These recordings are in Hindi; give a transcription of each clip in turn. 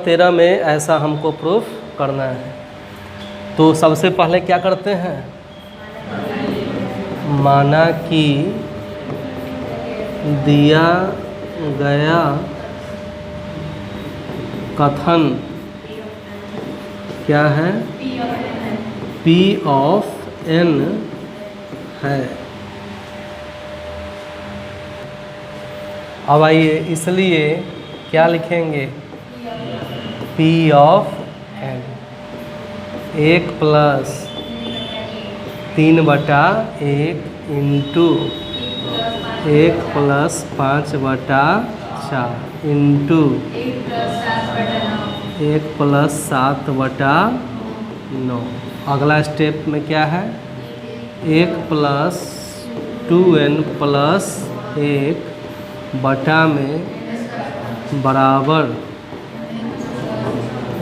13 में ऐसा हमको प्रूफ करना है। तो सबसे पहले क्या करते हैं, माना कि दिया गया कथन क्या है, P ऑफ n है। अब आइए, इसलिए क्या लिखेंगे, P of n 1 plus 3/1 into 1 plus 5/4 into 1 plus 7/9। अगला स्टेप में क्या है, 1 प्लस 2n प्लस 1 बटा में बराबर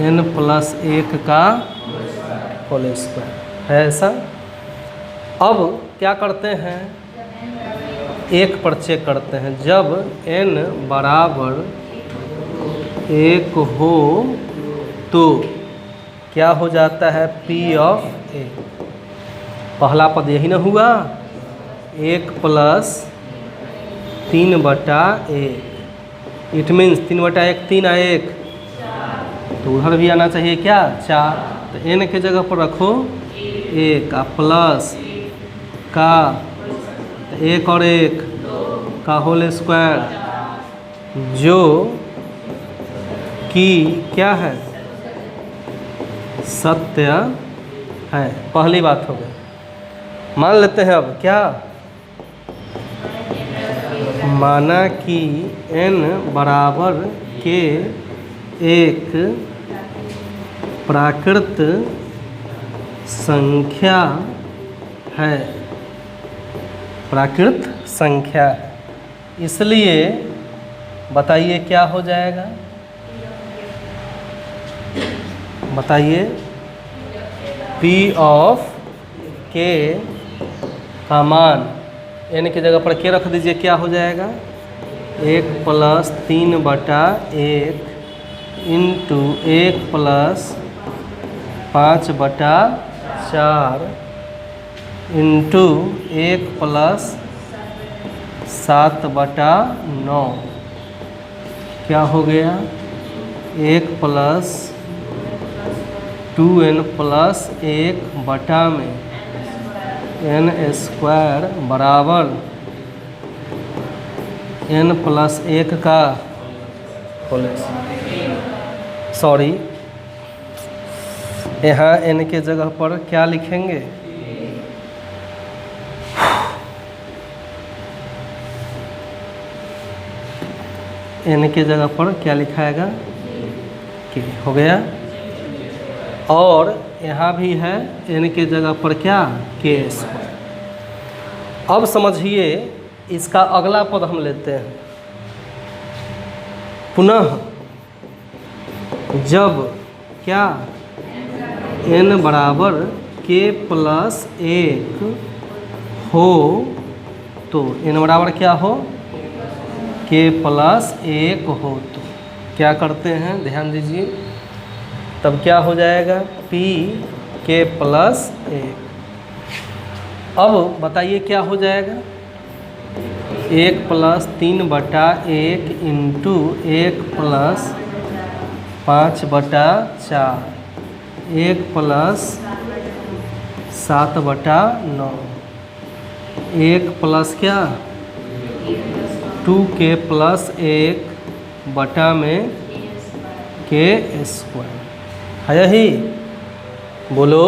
n प्लस 1 का होल स्क्वायर है ऐसा। अब क्या करते हैं, 1 पर चेक करते हैं। जब n बराबर 1 हो तो क्या हो जाता है, P ऑफ a। पहला पद यही ना हुआ, 1 प्लस 3/1। इट मीन्स 3/1 3 और 1 तो उधर भी आना चाहिए क्या, 4। तो n के जगह पर रखो 1 प्लस का 1 और 1 का होल स्क्वायर, जो कि क्या है, सत्य है। पहली बात हो गई। मान लेते हैं अब क्या, माना कि n बराबर के एक प्राकृत संख्या है, प्राकृत संख्या है। इसलिए बताइए क्या हो जाएगा, बताइए, P ऑफ k का मान n की जगह पर k रख दीजिए, क्या हो जाएगा, 1 plus 3/1 into 1 plus 5/4 into 1 plus 7/9। क्या हो गया, 1 प्लस 2n प्लस 1 बटा में n स्क्वायर बराबर n प्लस 1 का होल, सॉरी यहाँ n के जगह पर क्या लिखेंगे, n के जगह पर क्या लिखाएगा, k हो गया। और यहाँ भी है n के जगह पर क्या, k स्क्वायर। अब समझिए, इसका अगला पद हम लेते हैं। पुनः जब क्या, n बराबर k प्लस 1 हो तो n बराबर क्या हो, k प्लस 1 हो तो क्या करते हैं, ध्यान दीजिए। तब क्या हो जाएगा, P k प्लस 1। अब बताइए क्या हो जाएगा, 1 plus 3/1 into 1 plus 5/4 1 plus 7/9 1 plus क्या, 2k प्लस 1 बटा में k स्क्वायर है। यही बोलो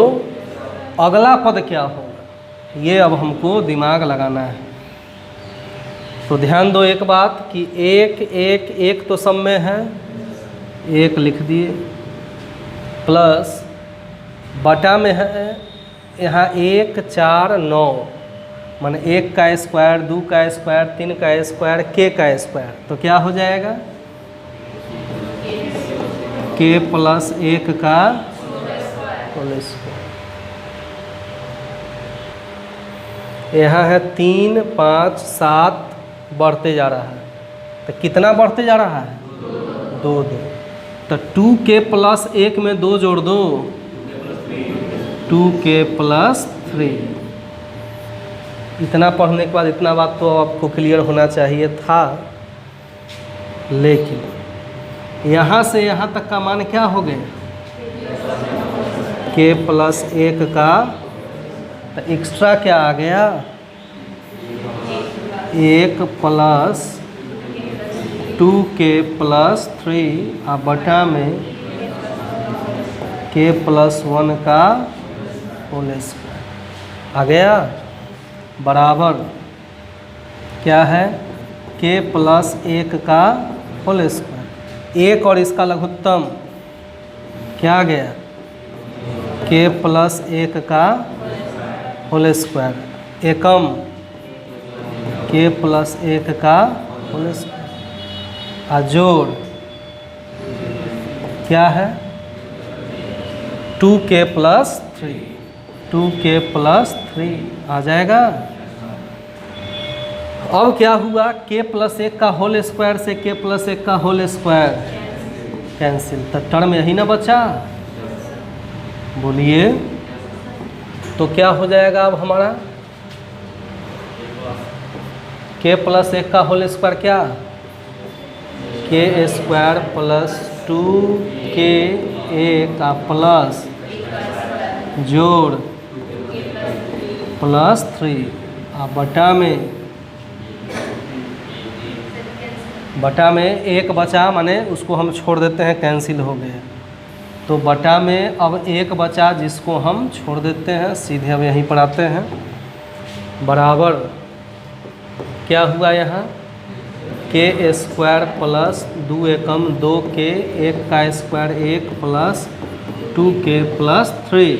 अगला पद क्या होगा, ये अब हमको दिमाग लगाना है। तो ध्यान दो एक बात कि 1 1 1 तो सब में है, 1 लिख दिए, प्लस बटा में है यहाँ 1 4 9 माने 1 का स्क्वायर 2 का स्क्वायर 3 का स्क्वायर k का स्क्वायर, तो क्या हो जाएगा, k प्लस 1 का होल स्क्वायर। यहाँ है 3 5 7 बढ़ते जा रहा है, तो कितना बढ़ते जा रहा है, 2 2। तो 2k प्लस 1 में 2 जोड़ दो, 2k प्लस 3। इतना पढ़ने के बाद इतना बात तो आपको क्लियर होना चाहिए था। लेकिन यहाँ से यहाँ तक का मान क्या हो गया, k प्लस 1 का, तो एक्स्ट्रा क्या आ गया, 1 प्लस 2k प्लस 3 और बटा में k प्लस 1 का होल स्क्वायर आ गया, बराबर क्या है, k प्लस 1 का होल स्क्वायर। एक और इसका लघुत्तम क्या आ गया, k प्लस 1 का होल स्क्वायर, एकम k प्लस 1 का होल स्क्वायर, और जोड़ क्या है, 2k प्लस 3, 2k प्लस 3 आ जाएगा। अब क्या हुआ, k प्लस 1 का होल स्क्वायर से k प्लस 1 का होल स्क्वायर कैंसिल, तो टर्म यही ना बचा। बोलिए तो क्या हो जाएगा अब हमारा, k प्लस 1 का होल स्क्वायर क्या, k स्क्वायर प्लस 2k का प्लस जोड़ प्लस 3 और बटा में 1 बचा, माने उसको हम छोड़ देते हैं, कैंसिल हो गया। तो बटा में अब 1 बचा जिसको हम छोड़ देते हैं, सीधे अब यहीं पर आते हैं, बराबर क्या हुआ यहाँ, k स्क्वायर प्लस 2 एकम 2k, 1 का स्क्वायर 1 प्लस 2k प्लस 3।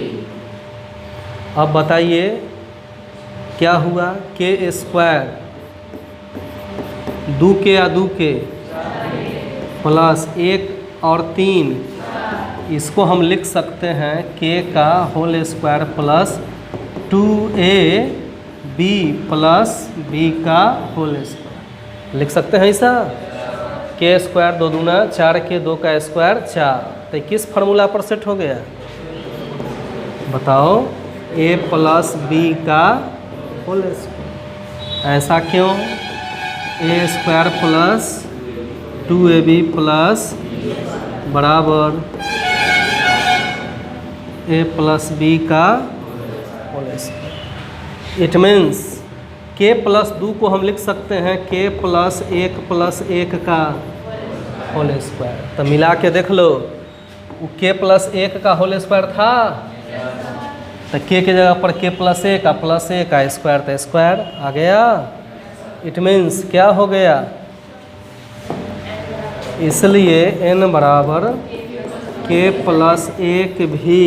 अब बताइए क्या हुआ, k स्क्वायर 2k या 2k प्लस 1 और 3, इसको हम लिख सकते हैं k का whole square plus 2ab plus b का होल स्क्वायर लिख सकते हैं ऐसा। k स्क्वायर 2 दूना 4k, 2 का स्क्वायर 4, तो किस फार्मूला पर सेट हो गया बताओ, a प्लस b का होल स्क्वायर। ऐसा क्यों, a square plus 2ab plus बराबर a प्लस b का whole square. It means k plus 2 को हम लिख सकते हैं k प्लस 1 का होल स्क्वायर। तो मिला के देख लो, वो k प्लस 1 का होल स्क्वायर था, तो k के जगह पर k प्लस 1 का स्क्वायर, तो स्क्वायर आ गया। इट मीन्स क्या हो गया, इसलिए n बराबर k प्लस 1 भी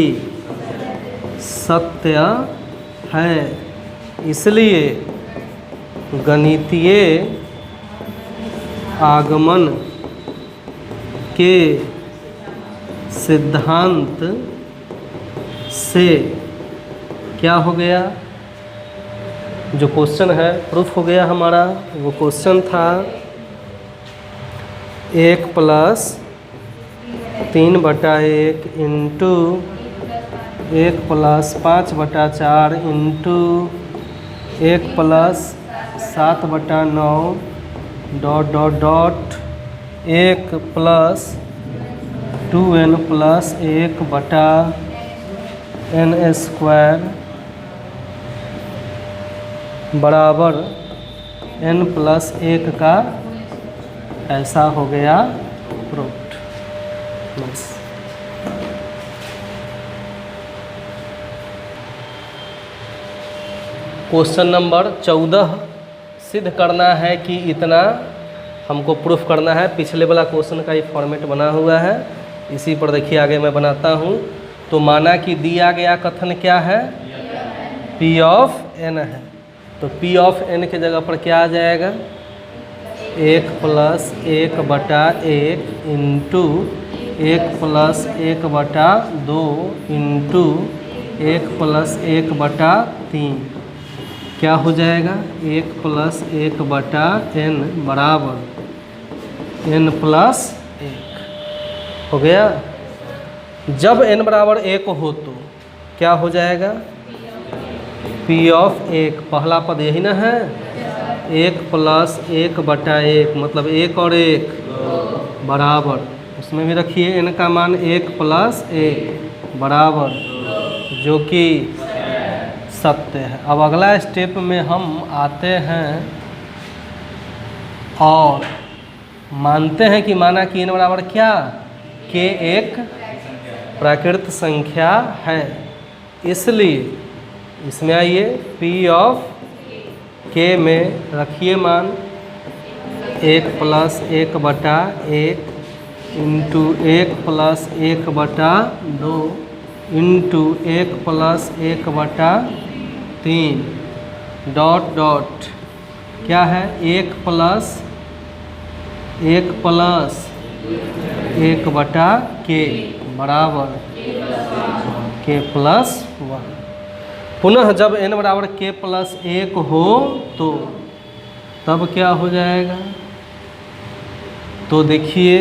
सत्य है। इसलिए गणितीय आगमन के सिद्धांत से क्या हो गया, जो क्वेश्चन है प्रूफ हो गया हमारा। वो क्वेश्चन था 1 plus 3/1 into 1 plus 5/4 into 1 plus 7/9 dot dot dot 1 plus 2n plus 1/n square बराबर n प्लस 1 का, ऐसा हो गया प्रूफ्ड। बस क्वेश्चन नंबर 14 सिद्ध करना है कि इतना हमको प्रूफ करना है। पिछले वाला क्वेश्चन का ही फॉर्मेट बना हुआ है, इसी पर देखिए आगे मैं बनाता हूँ। तो माना कि दिया गया कथन क्या है, P ऑफ n है, तो P ऑफ n के जगह पर क्या आ जाएगा, 1 plus 1/1 into 1 plus 1/2 into 1 plus 1/3 क्या हो जाएगा, 1 प्लस 1/n बराबर n प्लस 1। हो गया। जब n बराबर 1 हो तो क्या हो जाएगा? P ऑफ 1, पहला पद यही ना है, 1 प्लस 1/1 मतलब 1 और 1 बराबर, उसमें भी रखिए n का मान 1 प्लस 1 बराबर, जो कि सत्य है। अब अगला स्टेप में हम आते हैं और मानते हैं कि माना कि n बराबर क्या? k एक प्राकृत संख्या है, इसलिए इसमें आइए P ऑफ k में रखिए मान 1 plus 1/1 into 1 plus 1/2 into 1 plus 1/3 dot dot क्या है? 1 प्लस 1/k बराबर k प्लस 1। पुनः जब n बराबर k प्लस 1 हो तो तब क्या हो जाएगा? तो देखिए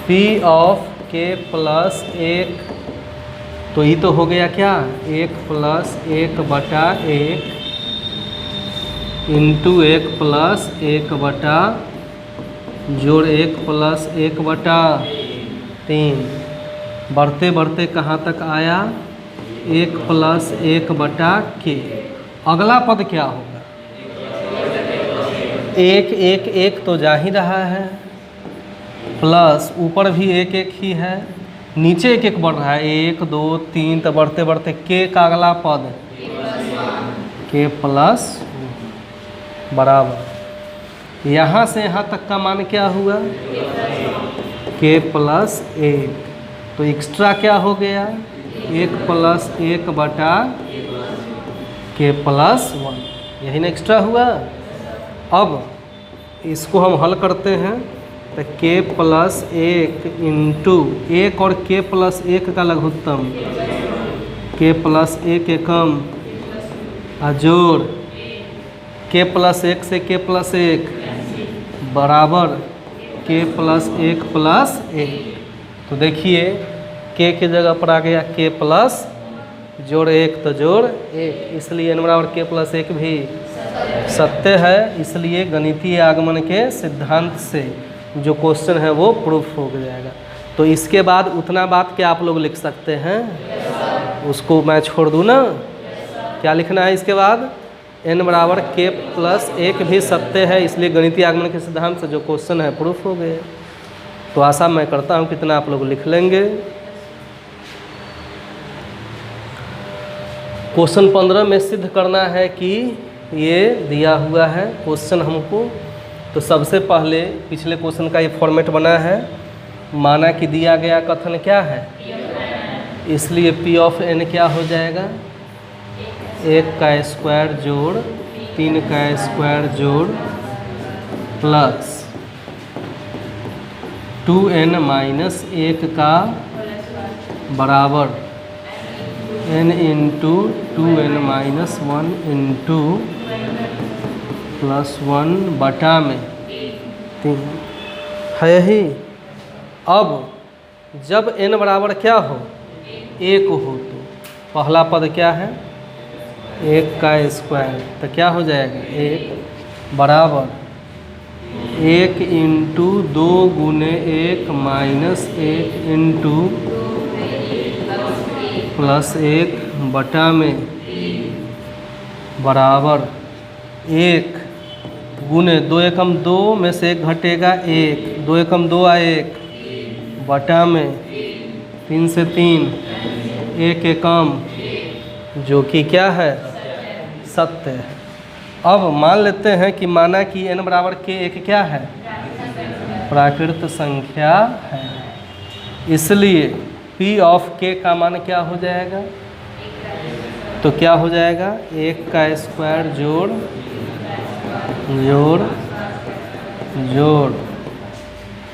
P ऑफ k प्लस 1, तो ये तो हो गया क्या? 1 प्लस 1/1 इंटू 1 प्लस 1/, जोड़ 1 प्लस 1/3, बढ़ते बढ़ते कहाँ तक आया? 1 प्लस 1/k। अगला पद क्या होगा? 1 1 1 तो जा ही रहा है, प्लस ऊपर भी 1 1 ही है, नीचे 1 1 बढ़ रहा है, 1 2 3, तो बढ़ते बढ़ते k का अगला पद k प्लस बराबर, यहाँ से यहाँ तक का मान क्या हुआ? k प्लस 1, तो एक्स्ट्रा क्या हो गया? 1 प्लस 1/k प्लस 1, यही ना एक्स्ट्रा हुआ। अब इसको हम हल करते हैं तो k प्लस 1 इंटू 1 और k प्लस 1 का लघुत्तम k प्लस 1 एकम जोड़ k प्लस 1 से k प्लस 1 बराबर k प्लस 1 प्लस 1। तो देखिए k की जगह पर आ गया k प्लस जोड़ 1 तो जोड़ 1, इसलिए n बराबर k प्लस 1 भी सत्य है। इसलिए गणितीय आगमन के सिद्धांत से जो क्वेश्चन है वो प्रूफ हो जाएगा। तो इसके बाद उतना बात क्या आप लोग लिख सकते हैं? उसको मैं छोड़ दूँ ना? क्या लिखना है इसके बाद? n बराबर k प्लस 1 भी सत्य है, इसलिए गणितीय आगमन के सिद्धांत से जो क्वेश्चन है प्रूफ हो गए। तो आशा मैं करता हूँ कितना आप लोग लिख लेंगे। क्वेश्चन 15 में सिद्ध करना है कि ये दिया हुआ है क्वेश्चन हमको। तो सबसे पहले पिछले क्वेश्चन का ये फॉर्मेट बना है, माना कि दिया गया कथन क्या है, इसलिए P ऑफ n क्या हो जाएगा? 1 का स्क्वायर जोड़ 3 का स्क्वायर जोड़ प्लस 2n माइनस 1 का बराबर n into 2n minus 1 into plus 1 बटा में 3 है यही। अब जब n बराबर क्या हो? 1 हो तो पहला पद क्या है? 1 का स्क्वायर, तो क्या हो जाएगा? 1 बराबर 1 इंटू 2 गुने 1 माइनस 1 इंटू प्लस 1 बटा में बराबर 1 गुने 2 एकम 2 में से 1 घटेगा 1, 2 एकम 2 आए 1 बटा में 3 से 3 1 एकम, जो कि क्या है? सत्य है। अब मान लेते हैं कि माना कि n बराबर k एक क्या है? प्राकृत संख्या है, इसलिए P ऑफ k का मान क्या हो जाएगा? तो क्या हो जाएगा? 1 का स्क्वायर जोड़ जोड़ जोड़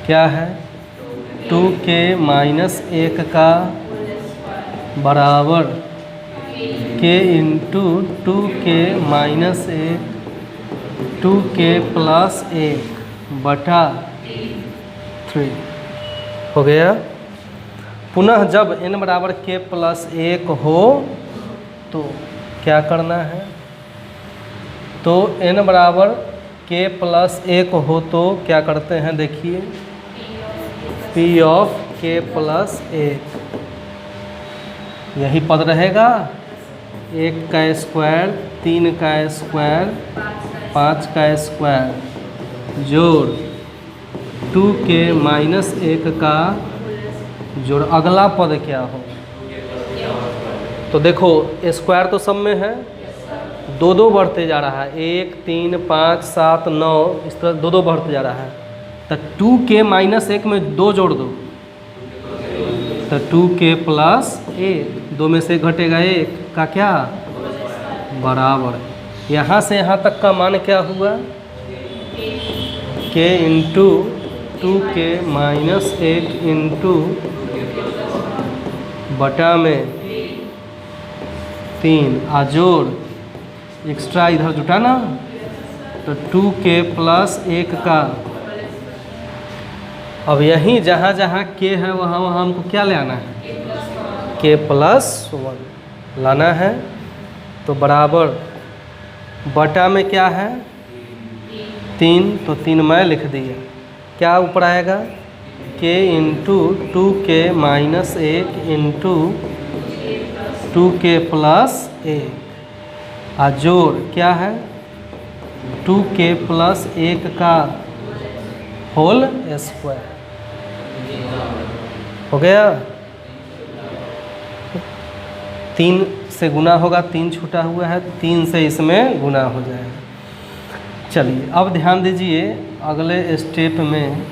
क्या है? 2k माइनस 1 का बराबर k into 2k minus 1 2k plus 1 बटा 3 हो गया। पुनः जब n बराबर k प्लस 1 हो तो क्या करना है, तो n बराबर k प्लस 1 हो तो क्या करते हैं, देखिए p ऑफ k प्लस 1, यही पद रहेगा, 1 का स्क्वायर, 3 का स्क्वायर, 5 का स्क्वायर जोड़ 2k माइनस 1 का जोड़। अगला पद क्या हो, तो देखो स्क्वायर तो सब में है, 2 बढ़ते जा रहा है, 1 3 5 7 9 इस तरह 2 बढ़ते जा रहा है। तो 2k माइनस 1 में 2 जोड़ दो तो 2k प्लस 1, 2 में से घटेगा 1 का क्या बराबर। यहाँ से यहाँ तक का मान क्या हुआ, k into 2k minus 1 into बटा में 3 आजोड़ एक्स्ट्रा इधर जुटाना, तो 2k प्लस 1 का। अब यहीं जहाँ जहाँ k है वहाँ वहाँ हमको क्या ले आना है, k प्लस 1 लाना है। तो बराबर बटा में क्या है 3, तो 3 मैं लिख दिया, क्या ऊपर आएगा k into 2k minus 1 into 2k plus 1 आजोड़ क्या है 2k प्लस 1 का होल स्क्वायर हो गया। 3 से गुना होगा, 3 छूटा हुआ है, 3 से इसमें गुना हो जाएगा। चलिए अब ध्यान दीजिए अगले स्टेप में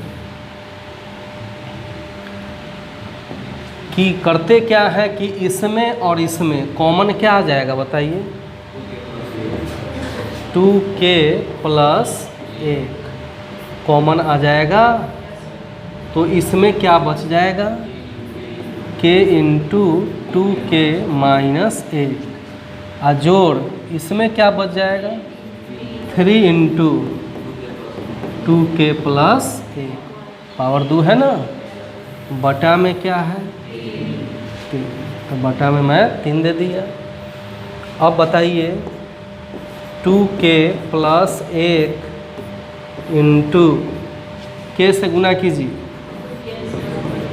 कि करते क्या है कि इसमें और इसमें कॉमन क्या आ जाएगा बताइए, 2k प्लस 1 कॉमन आ जाएगा, तो इसमें क्या बच जाएगा k इंटू 2k माइनस 1 आजोड़ इसमें क्या बच जाएगा 3 इंटू 2k प्लस 1 पावर 2 है ना, बटा में क्या है 3, तो बटा में मैं 3 दे दिया। अब बताइए 2k प्लस 1 इंटू k से गुना कीजिए,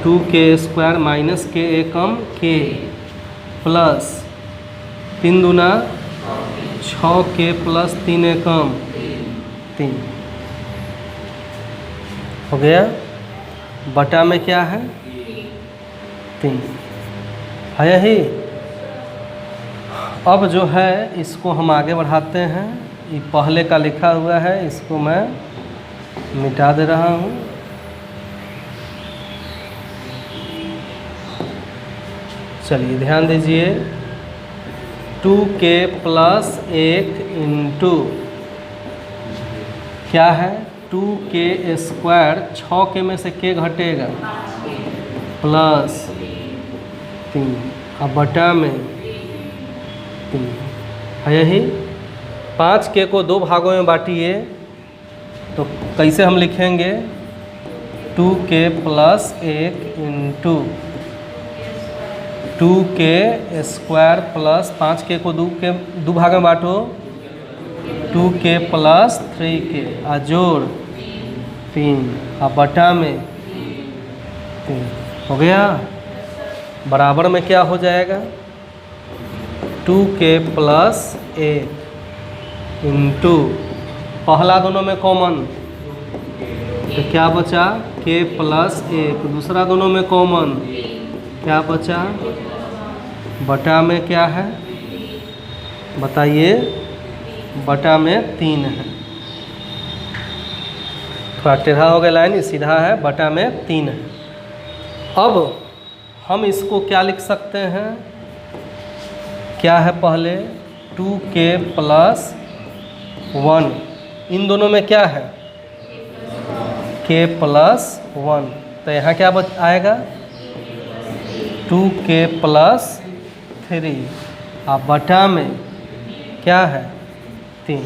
2k स्क्वायर माइनस k एकम k प्लस 3 दूना 6k प्लस 3 एकम 3 हो गया। बटा में क्या है 3 है यही। अब जो है इसको हम आगे बढ़ाते हैं, ये पहले का लिखा हुआ है, इसको मैं मिटा दे रहा हूँ। चलिए ध्यान दीजिए 2k प्लस 1 इंटू क्या है 2k स्क्वायर, 6k में से k घटेगा प्लस 3 अब बटा में 3 है यही। 5k को 2 भागों में बांटिए तो कैसे हम लिखेंगे 2k plus 1 into 2k square plus 5k को 2 भाग में बांटो 2k प्लस 3k आजोड़ 3 अब बटा में 3 हो गया। बराबर में क्या हो जाएगा 2k प्लस 1 इंटू पहला दोनों में कॉमन तो क्या बचा k प्लस 1, दूसरा दोनों में कॉमन क्या बचा बटा में क्या है बताइए, बटा में 3 है, थोड़ा टेढ़ा हो गया लाइन, सीधा है, बटा में 3 है। अब हम इसको क्या लिख सकते हैं, क्या है पहले 2k प्लस 1, इन दोनों में क्या है k प्लस 1, तो यहाँ क्या आएगा 2k प्लस 3 अब बटा में क्या है 3।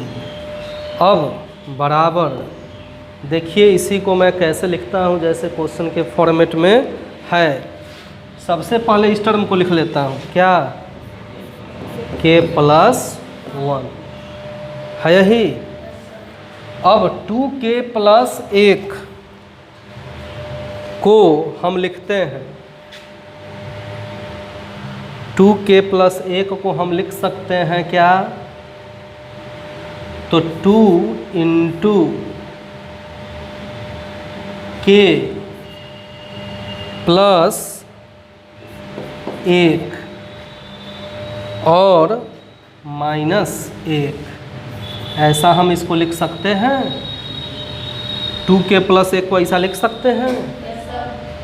अब बराबर देखिए इसी को मैं कैसे लिखता हूँ, जैसे क्वेश्चन के फॉर्मेट में है। सबसे पहले इस टर्म को लिख लेता हूँ, क्या, k + 1 है यही। अब 2k + 1 को हम लिखते हैं, 2k + 1 को हम लिख सकते हैं क्या, तो 2 × k + 1 और -1, ऐसा हम इसको लिख सकते हैं। 2k + 1 को ऐसा लिख सकते हैं।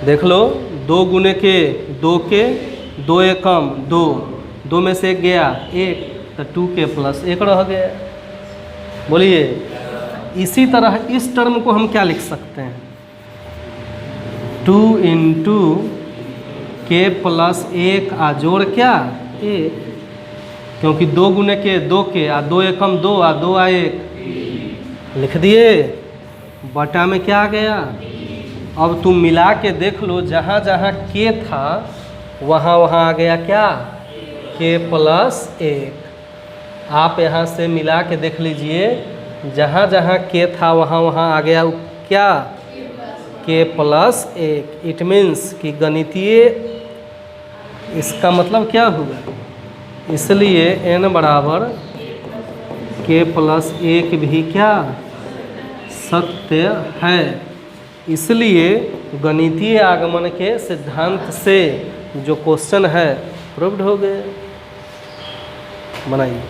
देख लो, 2 × k 2k, 2 एकम 2, 2 में से 1 गया 1, तो 2k + 1 रह गया। बोलिए, इसी तरह इस टर्म को हम क्या लिख सकते हैं, 2 × k + 1 आ जोड़ क्या 1, क्योंकि 2 × k 2k, 2 एकम 2, 2 आ 1 लिख दिए। बटा में क्या आ गया, अब तुम मिला के देख लो, जहाँ जहाँ k था वहाँ वहाँ आ गया क्या, k + 1। आप यहाँ से मिला के देख लीजिए, जहाँ जहाँ k था वहाँ वहाँ आ गया क्या, k + 1। इट मीन्स कि गणितीय, इसका मतलब क्या हुआ, इसलिए n बराबर k + 1 भी क्या, सत्य है। इसलिए गणितीय आगमन के सिद्धांत से जो क्वेश्चन है प्रूव्ड हो गए। बनाइए।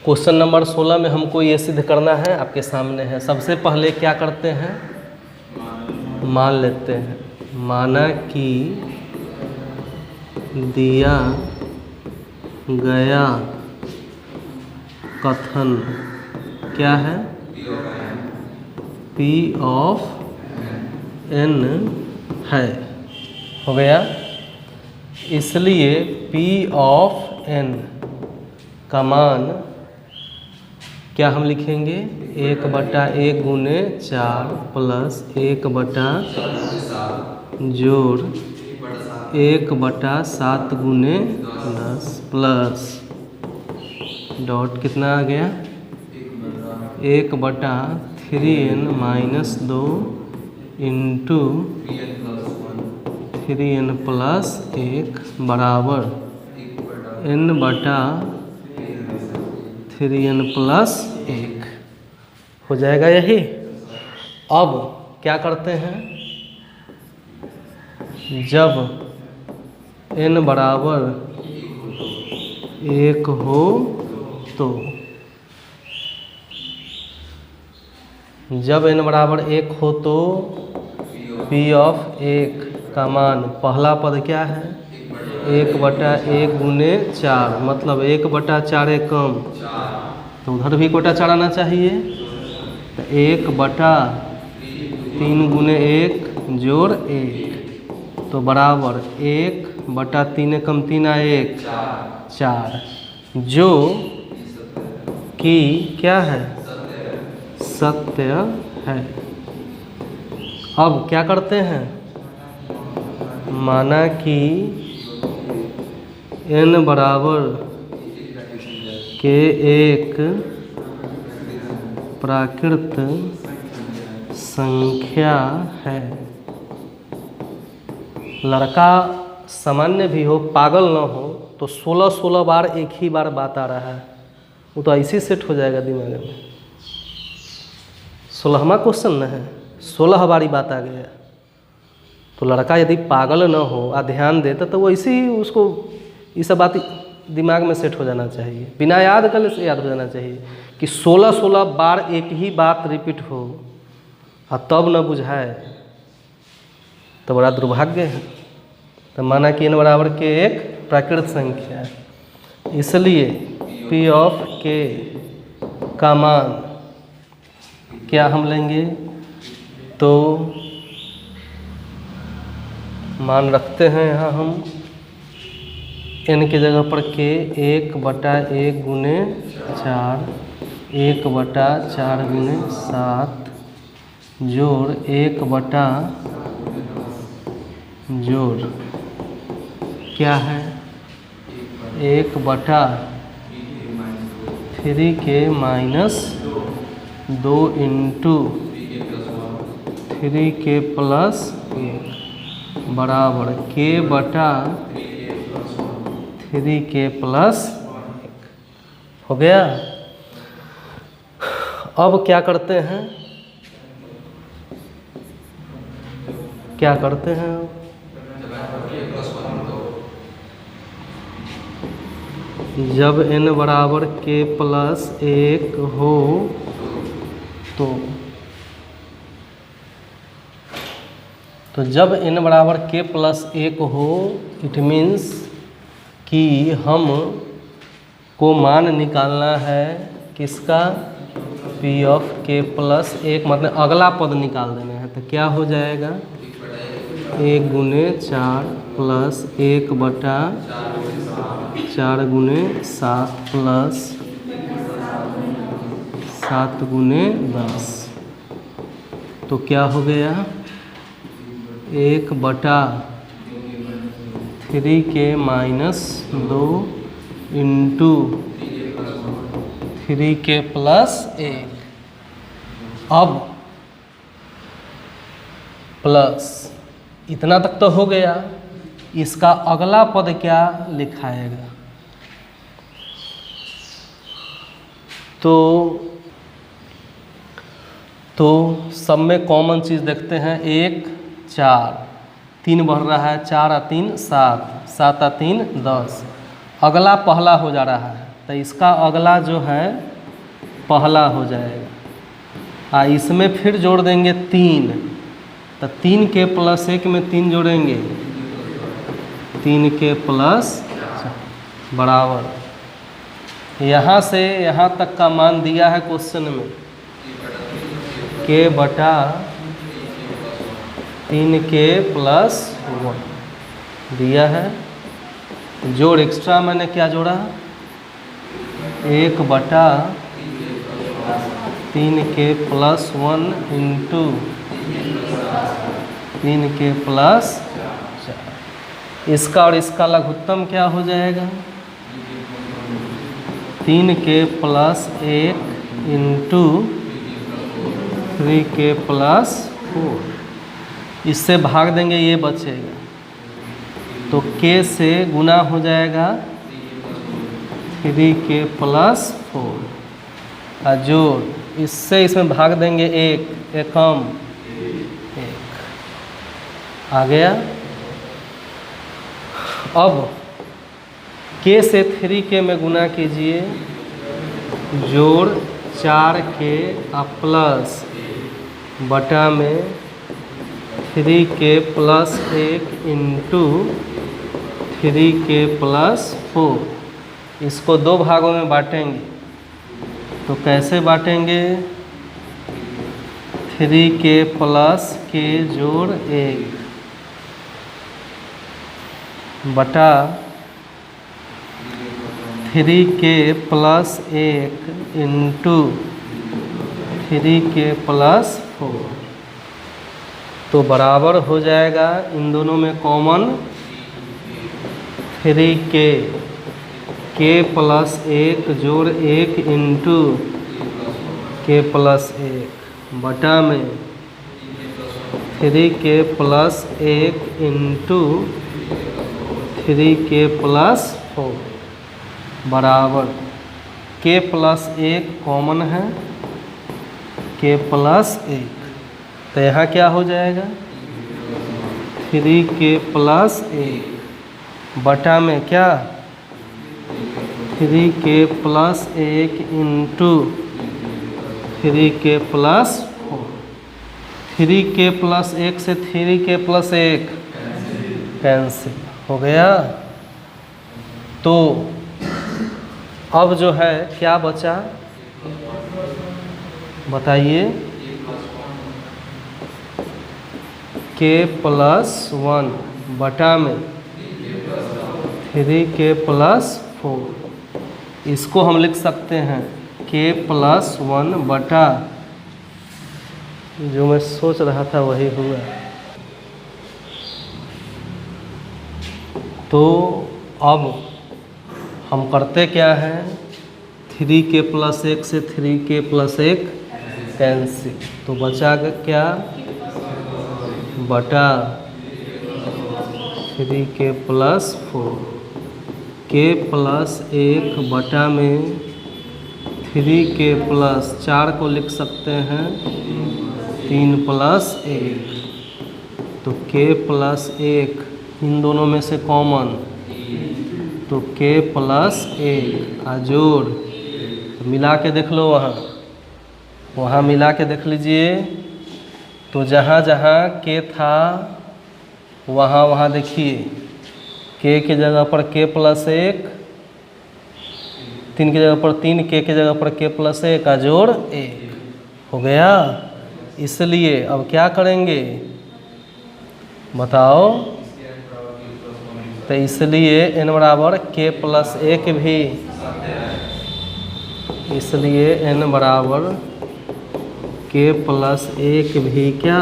क्वेश्चन नंबर 16 में हमको ये सिद्ध करना है, आपके सामने है। सबसे पहले क्या करते हैं, मान लेते हैं। माना कि दिया गया कथन क्या है, P of n है, हो गया। इसलिए P of n का मान क्या हम लिखेंगे, 1/1 × 4 प्लस 1/, जोड़ 1/7 × 10 प्लस डॉट कितना आ गया, 1/3n - 2 इंटू 3n + 1 बराबर n/3n + 1 हो जाएगा यही। अब क्या करते हैं, जब n बराबर 1 हो तो, जब n बराबर 1 हो तो P of 1 का मान, पहला पद क्या है, 1/1 × 4, मतलब 1/4 एकम, तो उधर भी 1/4 आना चाहिए, तो 1/3 × 1 जोड़ 1, तो बराबर 1/3 एकम 3 आ 1 4, जो कि क्या है, सत्य है। अब क्या करते हैं, माना कि n बराबर के एक प्राकृत संख्या है। लड़का सामान्य भी हो, पागल ना हो, तो 16 बार एक ही बार बात आ रहा है, वो तो ऐसे सेट हो जाएगा दिमाग में। 16वां क्वेश्चन न है, 16 बारी बात आ गया, तो लड़का यदि पागल न हो, ध्यान देता, तो वो ऐसे ही उसको ये सब बात दिमाग में सेट हो जाना चाहिए, बिना याद करने से याद हो जाना चाहिए कि 16 बार एक ही बात रिपीट हो और तब न बुझाए तो बड़ा दुर्भाग्य है। तो माना कि n बराबर के एक प्राकृत संख्या है, इसलिए P of k का मान क्या हम लेंगे, तो मान रखते हैं यहाँ हम n की जगह पर k 1/1 × 4 1/4 गुने 7 जोड़ 1/, जोड़ क्या है 1/3k minus 2 into 3k plus 1 बराबर k/3k प्लस 1 हो गया। अब क्या करते हैं, जब n बराबर k प्लस 1 हो तो जब n बराबर k प्लस 1 हो इट मीन्स कि हम को मान निकालना है किसका, p ऑफ k प्लस 1, मतलब अगला पद निकाल देना है। तो क्या हो जाएगा 1 गुने 4 प्लस 1/4 गुने 7 प्लस 7 गुने 10। तो क्या हो गया 1/3k minus 2 into 3k plus 1। अब प्लस इतना तक तो हो गया, इसका अगला पद क्या लिखाएगा, तो सब में कॉमन चीज़ देखते हैं। 1 4 3 बढ़ रहा है, 4 और 3 7, 7 और 3 10, अगला पहला हो जा रहा है तो इसका अगला जो है पहला हो जाएगा। इसमें फिर जोड़ देंगे 3, तो 3k प्लस 1 में 3 जोड़ेंगे 3k प्लस बराबर, यहाँ से यहाँ तक का मान दिया है क्वेश्चन में k/3k प्लस 1 दिया है। जोड़ एक्स्ट्रा मैंने क्या जोड़ा 1/3k plus 1 into 3k plus 4। इसका और इसका लघुत्तम क्या हो जाएगा 3k plus 1 into 3k plus 4। इससे भाग देंगे ये बचेगा, तो k से गुना हो जाएगा 3k प्लस 4 और जोड़ इससे इसमें भाग देंगे 1 एकम 1 आ गया। अब k से 3k में गुना कीजिए, जोड़ 4k प्लस बटा में 3k plus 1 into 3k plus 4। इसको 2 भागों में बांटेंगे, तो कैसे बांटेंगे 3k प्लस k जोड़ 1 बटा 3k plus 1 into 3k plus 4। तो बराबर हो जाएगा इन दोनों में कॉमन 3k k प्लस 1 जोड़ 1 इंटू k प्लस 1 बटा में 3k plus 1 into 3k plus 4 बराबर k प्लस 1 कॉमन है k प्लस 1। तो यहाँ क्या हो जाएगा 3k प्लस 1 बटा में क्या 3k plus 1 into 3k plus 4। 3k plus 1 से 3k प्लस 1 कैंसिल हो गया। तो अब जो है क्या बचा बताइए k प्लस 1 बटा में 3k प्लस 4। इसको हम लिख सकते हैं k के प्लस 1 बटा, जो मैं सोच रहा था वही हुआ। तो अब हम करते क्या हैं, 3k प्लस 1 से 3k प्लस 1 कैंसिल, तो बचा क्या, बटा 3k प्लस 4, k प्लस 1 बटा में 3k प्लस 4 को लिख सकते हैं 3 प्लस 1, तो k प्लस 1 इन दोनों में से कॉमन, तो k प्लस 1 जोड़, तो मिला के देख लो, वहाँ मिला के देख लीजिए। तो जहाँ जहाँ k था वहाँ देखिए, k की जगह पर k प्लस 1, 3 की जगह पर 3, k की जगह पर k प्लस 1 जोड़ 1 हो गया। इसलिए अब क्या करेंगे बताओ, तो इसलिए n बराबर k प्लस 1 भी, इसलिए n बराबर k प्लस 1 भी क्या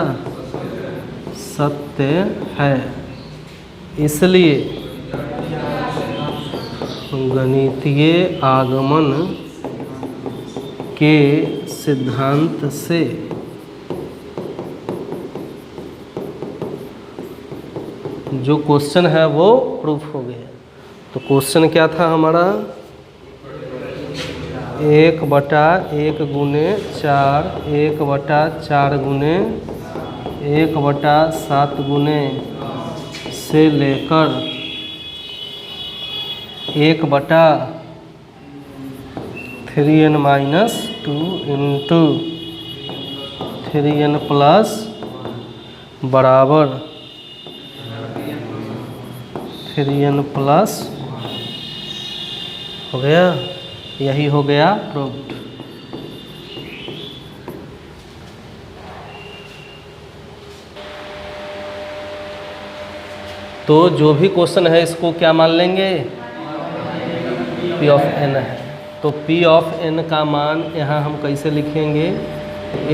सत्य है। इसलिए गणितीय आगमन के सिद्धांत से जो क्वेश्चन है वो प्रूफ हो गया। तो क्वेश्चन क्या था हमारा, 1/1 गुने 4, 1/4 गुने 1/7 गुने से लेकर 1/3n minus 2 into 3n plus बराबर 3n प्लस हो गया, यही हो गया प्रूव्ड। तो जो भी क्वेश्चन है इसको क्या मान लेंगे, P ऑफ n है। तो P ऑफ n का मान यहाँ हम कैसे लिखेंगे,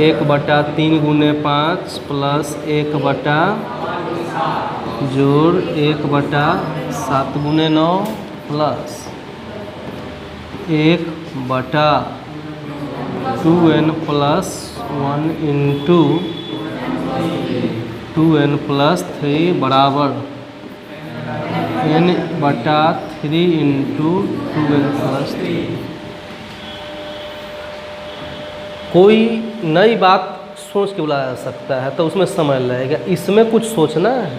1/3 गुने 5 प्लस 1 जोड़ 1/7 गुने 9 plus 1/2n plus 1 into 2n plus 3 बराबर n/3 इंटू 2n प्लस 3। कोई नई बात सोच के बुलाया जा सकता है तो उसमें समय लगेगा, इसमें कुछ सोचना है,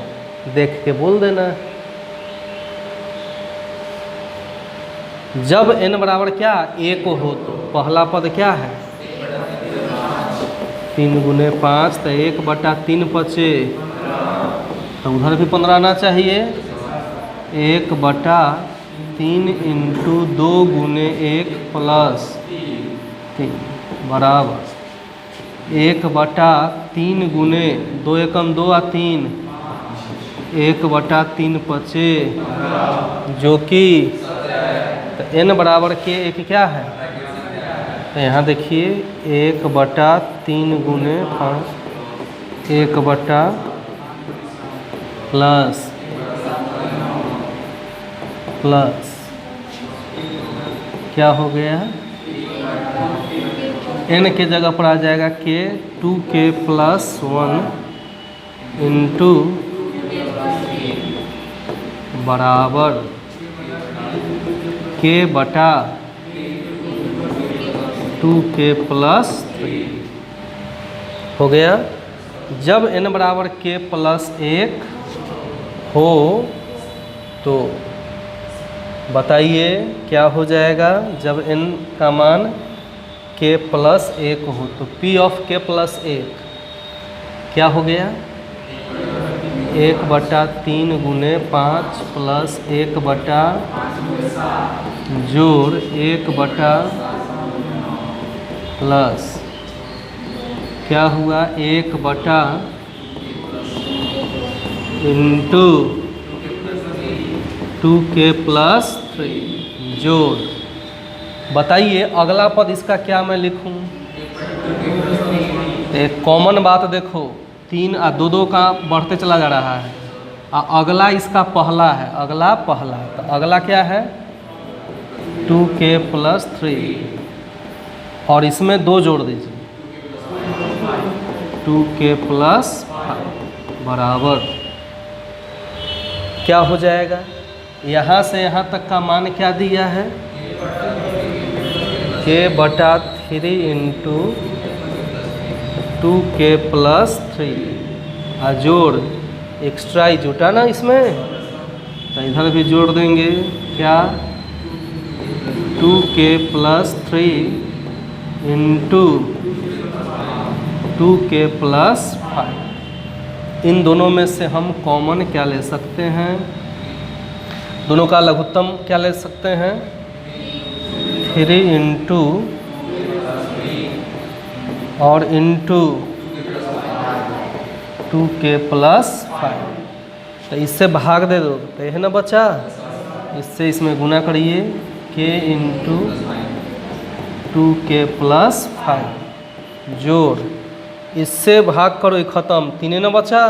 देख के बोल देना है। जब n बराबर क्या 1 हो तो पहला पद क्या है 3 गुने 5, तो 1/3 बचे, तो उधर भी 15 आना चाहिए। 1/3 इंटू 2 गुने 1 प्लस 3 बराबर 1/3 गुने 2 एकम 2 आ 3, 1/3 बचे, जो कि तो n बराबर के 1 क्या है, तो यहाँ देखिए 1/3 गुने 5, 1 प्लस क्या हो गया, n के जगह पर आ जाएगा k, 2k प्लस 1 इंटू बराबर k बटा 2k प्लस 3 हो गया। जब n बराबर k प्लस 1 हो तो बताइए क्या हो जाएगा, जब n का मान k प्लस 1 हो तो P ऑफ k प्लस 1 क्या हो गया, 1/3 गुने 5 प्लस 1 जोड़ 1 प्लस क्या हुआ 1 इंटू 2k प्लस 3 जोड़ बताइए अगला पद इसका क्या मैं लिखूं? एक कॉमन बात देखो, 3 और 2 2 का बढ़ते चला जा रहा है। अगला इसका पहला है, अगला पहला, तो अगला क्या है 2k + 3 और इसमें 2 जोड़ दीजिए 2k + 5 बराबर क्या हो जाएगा? यहाँ से यहाँ तक का मान क्या दिया है k/3 × 2k + 3 और जोड़ एक्स्ट्रा ही जुटा ना इसमें, तो इधर भी जोड़ देंगे क्या 2k + 3 × 2k + 5। इन दोनों में से हम कॉमन क्या ले सकते हैं? दोनों का लघुत्तम क्या ले सकते हैं 3 × और इंटू 2k + 5, तो इससे भाग दे दो तो यह ना बचा, इससे इसमें गुना करिए k × 2k + 5 जोड़ इससे भाग करो, ख़त्म, 3 ना बचा,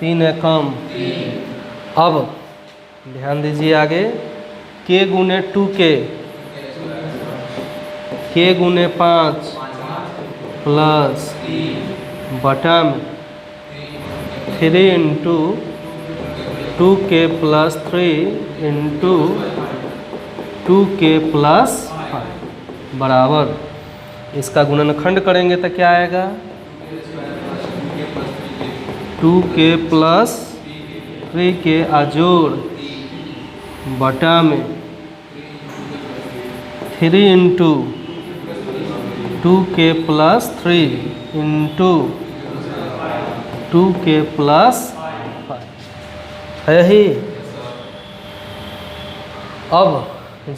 3 है कम। अब ध्यान दीजिए आगे k × 2k, k × 5 प्लस बटा में 3 × 2k + 3 × 2k + 5 बराबर, इसका गुणनखंड करेंगे तो क्या आएगा 2k + 3k जोड़ बटा में 3 × 2k + 3 × 2k + 5 है ही। अब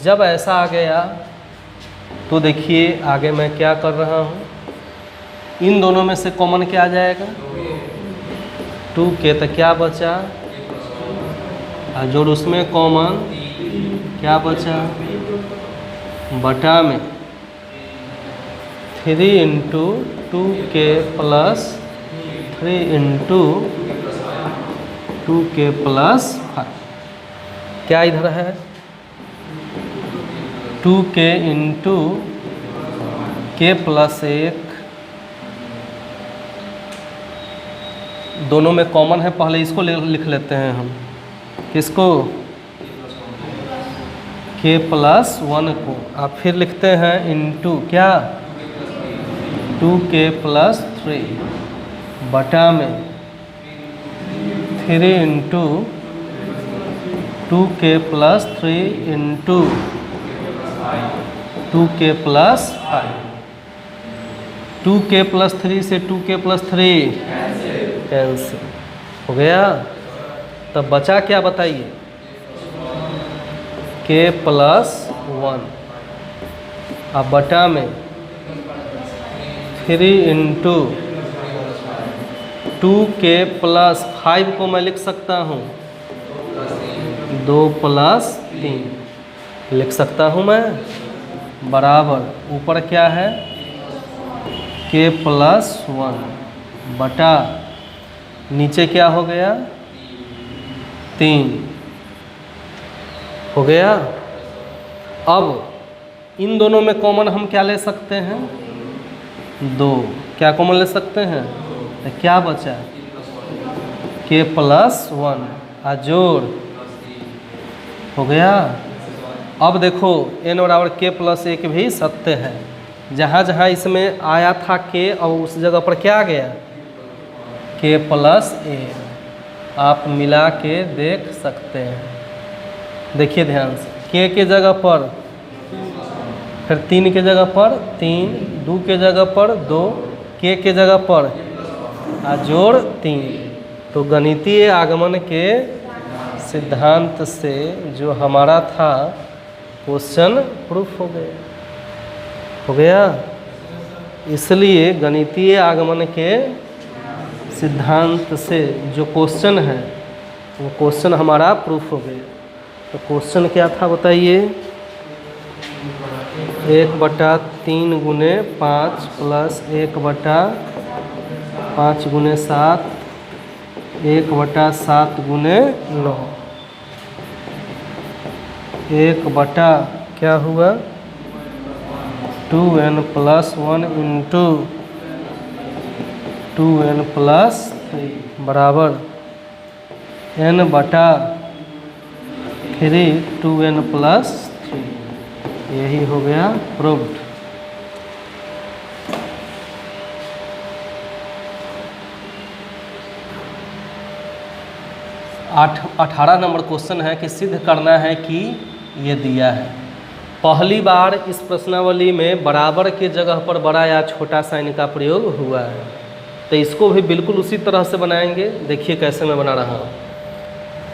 जब ऐसा आ गया तो देखिए आगे मैं क्या कर रहा हूँ, इन दोनों में से कॉमन क्या आ जाएगा 2k, तो क्या बचा और जोड़ उसमें कॉमन क्या बचा बटा में 3 × 2k + 3 × 2k + 5, क्या इधर है 2k × k + 1, दोनों में कॉमन है, पहले इसको लिख लेते हैं हम, किसको k + 1 को, आप फिर लिखते हैं इंटू क्या 2k + 3 बटा में 3 × 2k + 3 × 2k + 5, 2k + 3 से 2k + 3 कैंसिल हो गया, तब बचा क्या बताइए k + 1 अब बटा में 3 × 2k + 5 को मैं लिख सकता हूँ 2 + 3 लिख सकता हूँ मैं, बराबर ऊपर क्या है k + 1 बटा नीचे क्या हो गया 3 हो गया। अब इन दोनों में कॉमन हम क्या ले सकते हैं 2, क्या कॉमन ले सकते हैं, तो क्या बचा k + 1 जोड़ हो गया। अब देखो n बराबर k + 1 भी सत्य है, जहाँ जहाँ इसमें आया था k और उस जगह पर क्या आ गया k + 1, आप मिला के देख सकते हैं। देखिए ध्यान से k के जगह पर फिर 3 के जगह पर 3, 2 के जगह पर 2, k के जगह पर जोड़ 3, तो गणितीय आगमन के सिद्धांत से जो हमारा था क्वेश्चन प्रूफ हो गया। इसलिए गणितीय आगमन के सिद्धांत से जो क्वेश्चन है वो क्वेश्चन हमारा प्रूफ हो गया। तो क्वेश्चन क्या था बताइए, 1/3 गुने 5 प्लस 1/5 गुने 7 1/7 गुने 9 1 क्या हुआ 2n + 1 इंटू 2n + 3 बराबर n/3 2n + 3। यही हो गया प्रूव्ड। 18 नंबर क्वेश्चन है कि सिद्ध करना है कि ये दिया है। पहली बार इस प्रश्नावली में बराबर के जगह पर बड़ा या छोटा साइन का प्रयोग हुआ है, तो इसको भी बिल्कुल उसी तरह से बनाएंगे। देखिए कैसे मैं बना रहा हूँ।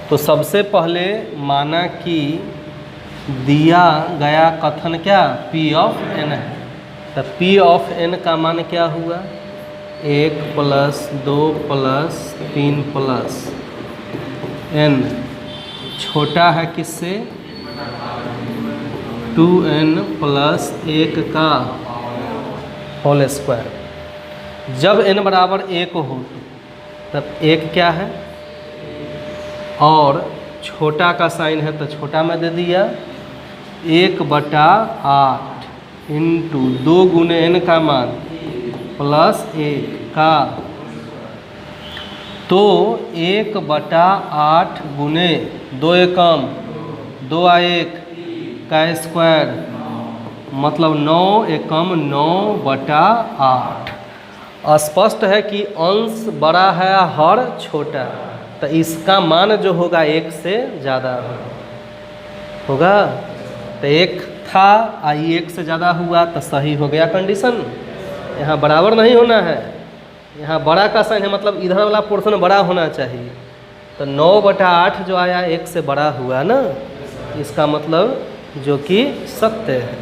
तो सबसे पहले माना कि दिया गया कथन क्या P ऑफ n है, तो P ऑफ n का मान क्या हुआ 1 + 2 + 3 + n छोटा है किससे 2n + 1 का होल स्क्वायर। जब n बराबर 1 हो तब 1 क्या है और छोटा का साइन है तो छोटा में दे दिया 1/8 इंटू 2 गुने n का मान प्लस 1 का, तो 1/8 गुने 2 एकम 2 × 1 का स्क्वायर मतलब 9 एकम 9/8। स्पष्ट है कि अंश बड़ा है हर छोटा, तो इसका मान जो होगा 1 से ज़्यादा होगा। तो 1 था आई 1 से ज़्यादा हुआ तो सही हो गया कंडीशन। यहाँ बराबर नहीं होना है, यहाँ बड़ा का साइन है मतलब इधर वाला पोर्शन बड़ा होना चाहिए। तो 9/8 जो आया 1 से बड़ा हुआ ना, इसका मतलब जो कि सत्य है।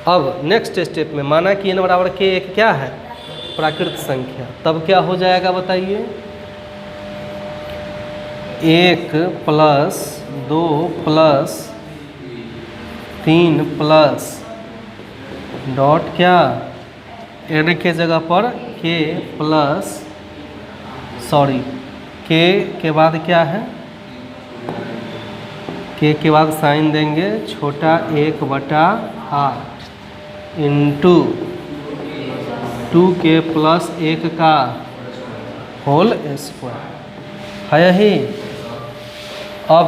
अब नेक्स्ट स्टेप में माना कि n बराबर के एक क्या है प्राकृत संख्या, तब क्या हो जाएगा बताइए 1 + 2 + 3 प्लस डॉट क्या n के जगह पर k प्लस k के बाद क्या है k के बाद साइन देंगे छोटा 1/8 इंटू 2k + 1 का होल स्क्वायर है यही। अब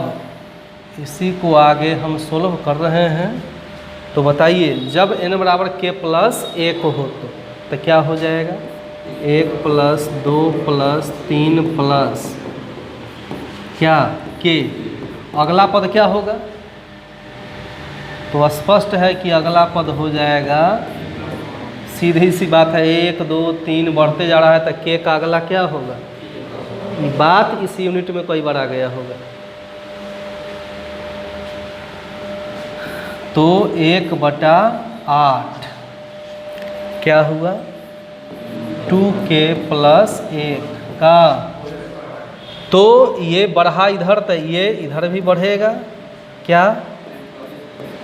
इसी को आगे हम सोल्व कर रहे हैं। तो बताइए जब n बराबर k + 1 हो तो क्या हो जाएगा 1 + 2 + 3 प्लस क्या k, अगला पद क्या होगा। तो स्पष्ट है कि अगला पद हो जाएगा, सीधी सी बात है 1 2 3 बढ़ते जा रहा है तो k का अगला क्या होगा। बात इस यूनिट में कई बार आ गया होगा। तो 1/8 क्या हुआ 2k + 1 का, तो ये बढ़ा इधर तो ये इधर भी बढ़ेगा क्या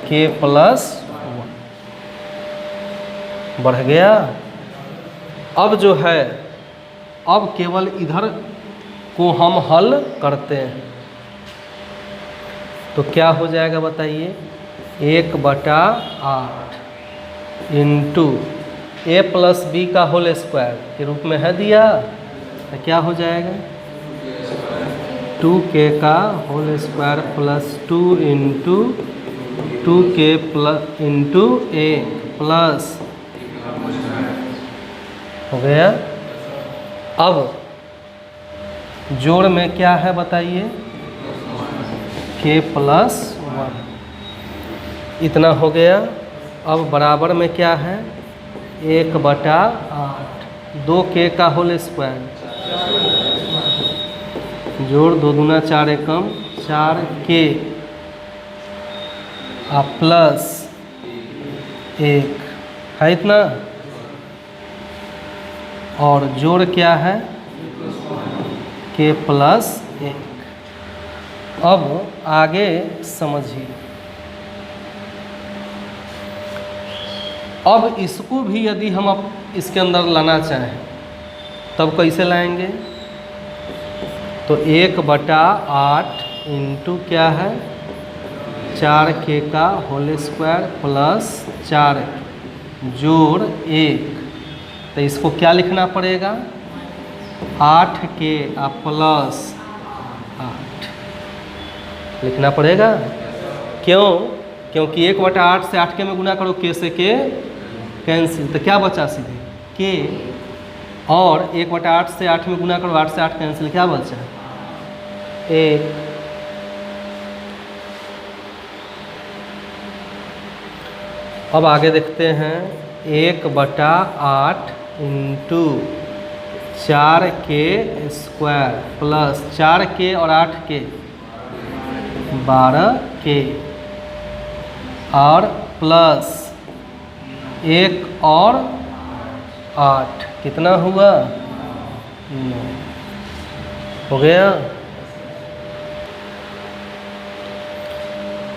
k + 1 बढ़ गया। अब जो है अब केवल इधर को हम हल करते हैं तो क्या हो जाएगा बताइए 1/8 इंटू a + b का होल स्क्वायर के रूप में है दिया, तो क्या हो जाएगा 2k का whole square plus 2 into 2k into a plus हो गया। अब जोड़ में क्या है बताइए k + 1 इतना हो गया। अब बराबर में क्या है 1/8 2k का होल स्क्वायर जोड़ 2 दूना 4 एकम 4k प्लस 1 है इतना, और जोड़ क्या है k + 1। अब आगे समझिए अब इसको भी यदि हम अब इसके अंदर लाना चाहें तब कैसे लाएंगे? तो 1/8 इंटू क्या है 4k का होल स्क्वायर प्लस 4 जोड़ 1। तो इसको क्या लिखना पड़ेगा 8k प्लस 8 लिखना पड़ेगा। क्यों? क्योंकि 1/8 से 8k में गुना करो k से k कैंसिल, तो क्या बचा सीधे k, और 1/8 से 8 में गुना करो 8 से 8 कैंसिल, क्या बचा 1। अब आगे देखते हैं 1/8 into 4k square plus 4k और 8k 12k और प्लस 1 और 8 कितना हुआ 9 हो गया।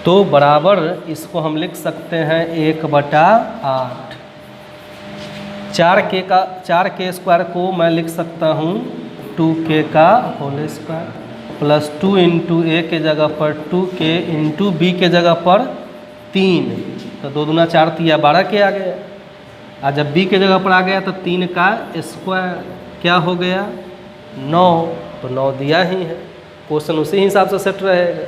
तो बराबर इसको हम लिख सकते हैं 1/8। 4k स्क्वायर को मैं लिख सकता हूँ 2k का होल स्क्वायर प्लस 2 इंटू ए के जगह पर 2k इंटू बी के जगह पर 3, तो 2 दूना 4 तिया 12k आ गया। और जब बी के जगह पर आ गया तो 3 का स्क्वायर क्या हो गया 9, तो 9 दिया ही है, क्वेश्चन उसी हिसाब से सेट रहेगा।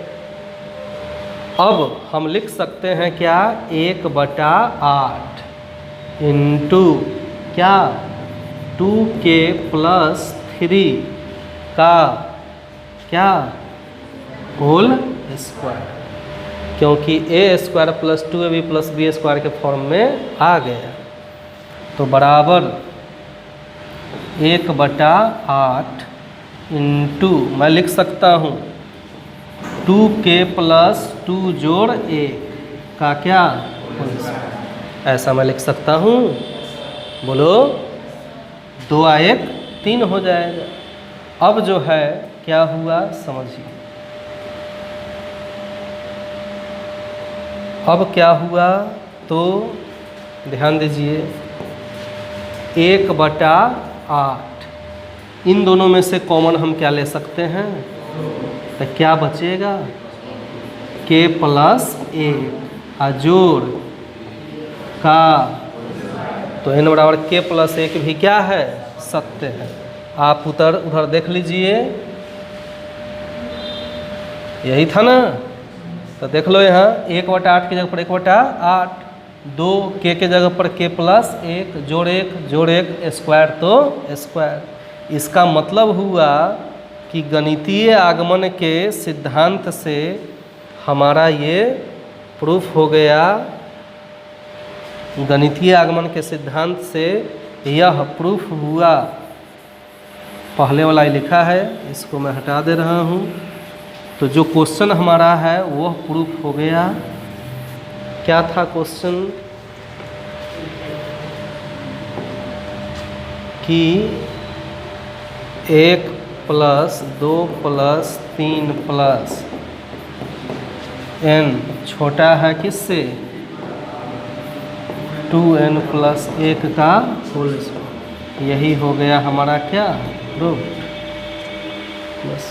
अब हम लिख सकते हैं क्या 1/8 इंटू क्या 2k प्लस 3 का क्या होल स्क्वायर, क्योंकि a square plus 2ab plus B square के फॉर्म में आ गया। तो बराबर 1/8 इंटू मैं लिख सकता हूँ 2k प्लस 2 जोड़ 1 का क्या होल स्क्वायर, ऐसा मैं लिख सकता हूँ। बोलो 2 और 1 3 हो जाएगा। अब जो है क्या हुआ समझिए, अब क्या हुआ तो ध्यान दीजिए 1/8 इन दोनों में से कॉमन हम क्या ले सकते हैं, तो क्या बचेगा k प्लस 1 जोड़ का, तो n बराबर k प्लस 1 भी क्या है सत्य है। आप उधर देख लीजिए, यही था ना, तो देख लो यहाँ 1/8 की जगह पर 1/8, 2k के जगह पर k प्लस 1 जोड़ 1 स्क्वायर तो स्क्वायर। इसका मतलब हुआ कि गणितीय आगमन के सिद्धांत से हमारा ये प्रूफ हो गया, गणितीय आगमन के सिद्धांत से यह प्रूफ हुआ। पहले वाला ही लिखा है, इसको मैं हटा दे रहा हूँ। तो जो क्वेश्चन हमारा है वह प्रूफ हो गया। क्या था क्वेश्चन कि 1 प्लस 2 प्लस 3 प्लस n छोटा है किससे 2n प्लस 1 का होल स्क्वायर। यही हो गया हमारा क्या प्रूफ। बस।